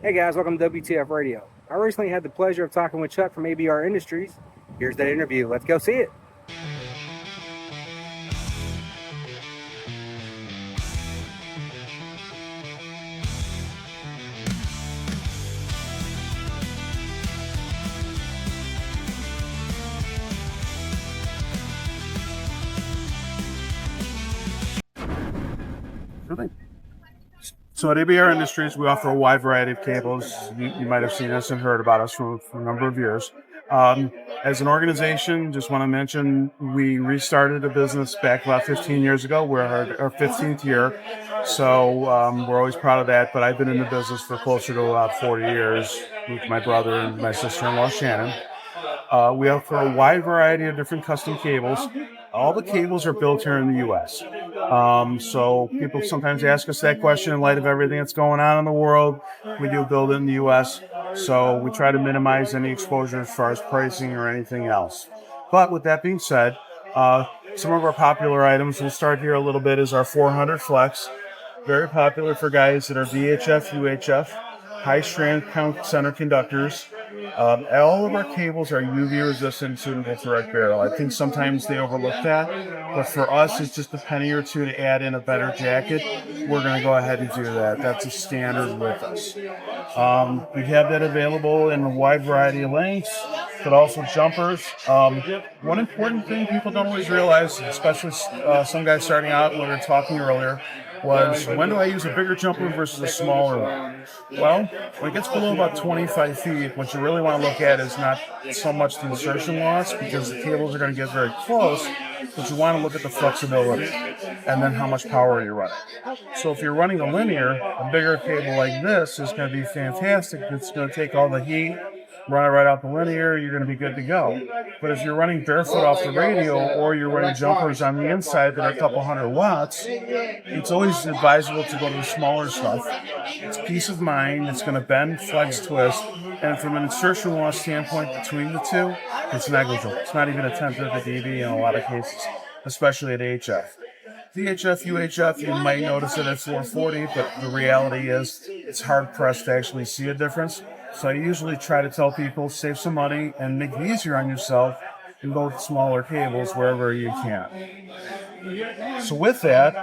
Hey guys, welcome to WTF Radio. I recently had the pleasure of talking with Chuck from ABR Industries. Here's that interview. Let's go see it. So at ABR Industries, we offer a wide variety of cables. You might have seen us and heard about us for a number of years. As an organization, just want to mention, we restarted a business back about 15 years ago. We're our 15th year, so we're always proud of that. But I've been in the business for closer to about 40 years with my brother and my sister-in-law, Shannon. We offer a wide variety of different custom cables. All the cables are built here in the U.S. So people sometimes ask us that question in light of everything that's going on in the world. We do build it in the U.S., so we try to minimize any exposure as far as pricing or anything else. But with that being said, some of our popular items, we'll start here a little bit, is our 400 Flex. Very popular for guys that are VHF, UHF, high strand count center conductors. All of our cables are UV resistant, suitable for direct barrel. I think sometimes they overlook that, but for us, it's just a penny or two to add in a better jacket. We're going to go ahead and do that. That's a standard with us. We have that available in a wide variety of lengths, but also jumpers. One important thing people don't always realize, especially some guys starting out when we were talking earlier, was when do I use a bigger jumper versus a smaller one? Well, when it gets below about 25 feet, what you really want to look at is not so much the insertion loss, because the cables are going to get very close, but you want to look at the flexibility and then how much power you're running. So if you're running a linear, a bigger cable like this is going to be fantastic. It's going to take all the heat, run it right out the linear, you're going to be good to go. But if you're running barefoot off the radio, or you're running jumpers on the inside that are a couple hundred watts, it's always advisable to go to the smaller stuff. It's peace of mind, it's going to bend, flex, twist, and from an insertion loss standpoint between the two, it's negligible. It's not even a tenth of a dB in a lot of cases, especially at HF. VHF, UHF, you might notice it at 440, but the reality is it's hard pressed to actually see a difference. So I usually try to tell people, save some money and make it easier on yourself and go with smaller cables wherever you can. So with that,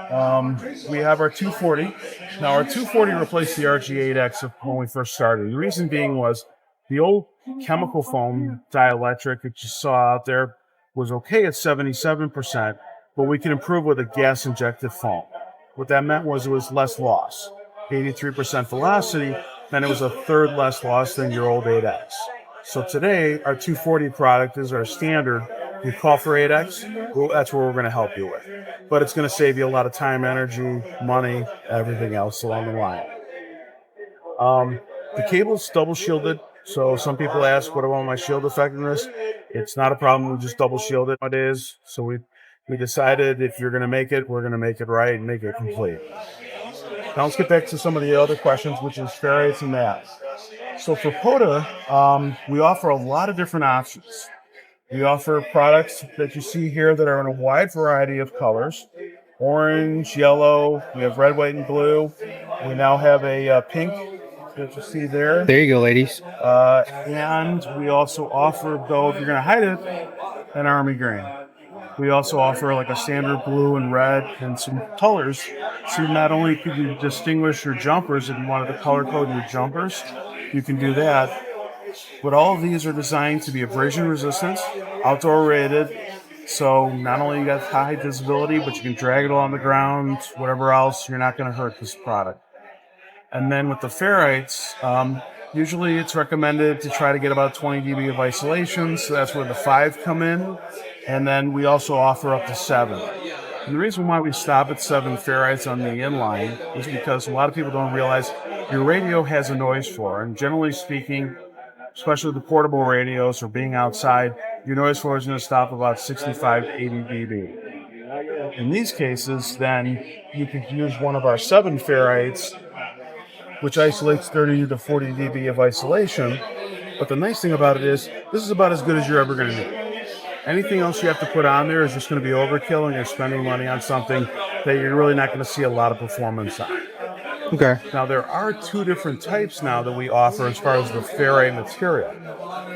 we have our 240. Now our 240 replaced the RG8X when we first started. The reason being was the old chemical foam dielectric that you saw out there was okay at 77%, but we could improve with a gas-injected foam. What that meant was it was less loss. 83% velocity, then it was a third less loss than your old 8X. So today, our 240 product is our standard. You call for 8X, well, that's what we're going to help you with. But it's going to save you a lot of time, energy, money, everything else along the line. The cable's double shielded, so some people ask, what about my shield effectiveness? It's not a problem, we just double shield it. It is, so we decided if you're going to make it, we're going to make it right and make it complete. Now let's get back to some of the other questions, which is ferrites and that. So for POTA, we offer a lot of different options. We offer products that you see here that are in a wide variety of colors. Orange, yellow, we have red, white, and blue. We now have a pink that you see there. There you go, ladies. And we also offer, though, if you're going to hide it, an army green. We also offer like a standard blue and red and some colors. So not only could you distinguish your jumpers, if you wanted to color code your jumpers, you can do that. But all of these are designed to be abrasion resistant, outdoor rated. So not only you got high visibility, but you can drag it along the ground, whatever else, you're not going to hurt this product. And then with the ferrites, usually it's recommended to try to get about 20 dB of isolation. So that's where the 5 come in. And then we also offer up to 7. And the reason why we stop at 7 ferrites on the inline is because a lot of people don't realize your radio has a noise floor. And generally speaking, especially the portable radios or being outside, your noise floor is going to stop about 65 to 80 dB. In these cases, then you could use one of our 7 ferrites, which isolates 30 to 40 dB of isolation. But the nice thing about it is, this is about as good as you're ever going to need. Anything else you have to put on there is just going to be overkill, and you're spending money on something that you're really not going to see a lot of performance on. Okay. Now, there are two different types now that we offer as far as the ferrite material.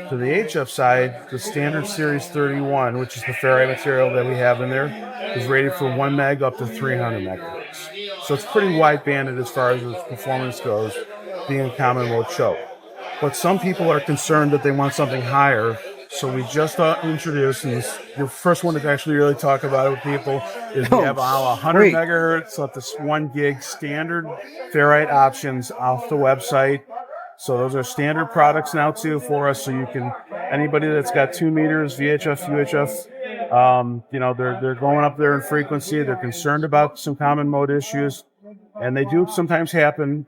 To the HF side, the standard series 31, which is the ferrite material that we have in there, is rated for 1 meg up to 300 megahertz. So it's pretty wide banded as far as its performance goes, being a common mode choke. But some people are concerned that they want something higher. So we just introduced, and the first one to actually really talk about it with people is we have a 100 sweet. megahertz up to 1 gig standard ferrite options off the website. So those are standard products now too for us. So you can, anybody that's got 2 meters, VHF, UHF, they're going up there in frequency. They're concerned about some common mode issues, and they do sometimes happen.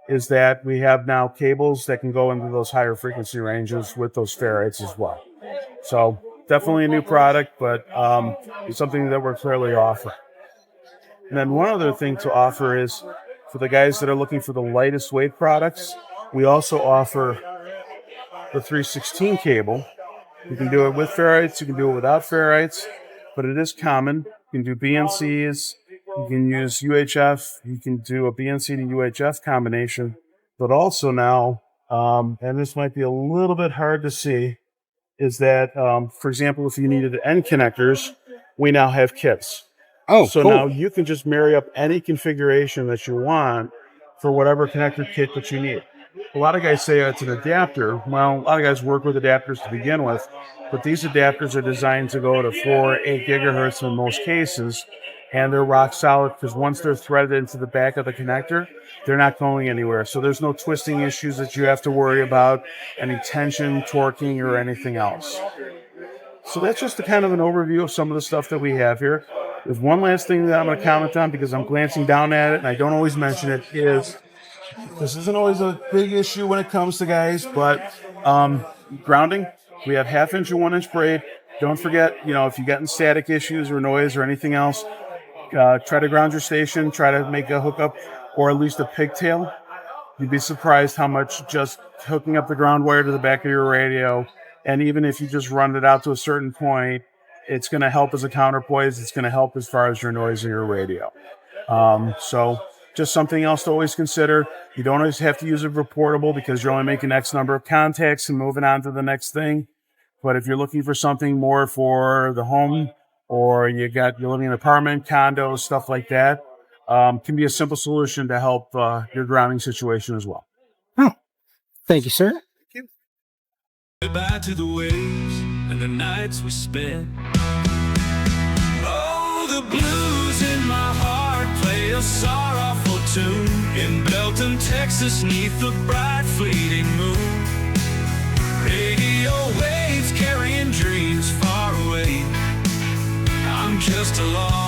Is that we have now cables that can go into those higher frequency ranges with those ferrites as well. So definitely a new product, but it's something that we're clearly offering. And then one other thing to offer is for the guys that are looking for the lightest weight products, we also offer the 316 cable. You can do it with ferrites, you can do it without ferrites, but it is common. You can do BNCs, you can use UHF, you can do a BNC to UHF combination, but also now, and this might be a little bit hard to see, is that, for example, if you needed end connectors, we now have kits. Oh, so cool. Now you can just marry up any configuration that you want for whatever connector kit that you need. A lot of guys say it's an adapter. Well, a lot of guys work with adapters to begin with, but these adapters are designed to go to 4, 8 gigahertz in most cases, and they're rock solid because once they're threaded into the back of the connector, they're not going anywhere. So there's no twisting issues that you have to worry about, any tension, torquing, or anything else. So that's just a kind of an overview of some of the stuff that we have here. There's one last thing that I'm going to comment on because I'm glancing down at it and I don't always mention it, is this isn't always a big issue when it comes to guys, but grounding. We have 1/2 and 1 inch braid. Don't forget, if you get in static issues or noise or anything else, try to ground your station, try to make a hookup or at least a pigtail. You'd be surprised how much just hooking up the ground wire to the back of your radio, and even if you just run it out to a certain point, it's going to help as a counterpoise. It's going to help as far as your noise in your radio. So just something else to always consider. You don't always have to use it for portable because you're only making X number of contacts and moving on to the next thing. But if you're looking for something more for the home, or you're living in an apartment, condo, stuff like that, can be a simple solution to help your grounding situation as well. Oh, thank you, sir. Thank you. Goodbye to the waves and the nights we spent. Oh, the blues in my heart play a sorrowful tune in Belton, Texas, neath the bright fleeting moon. Radio waves carrying dreams far away. I'm just a lost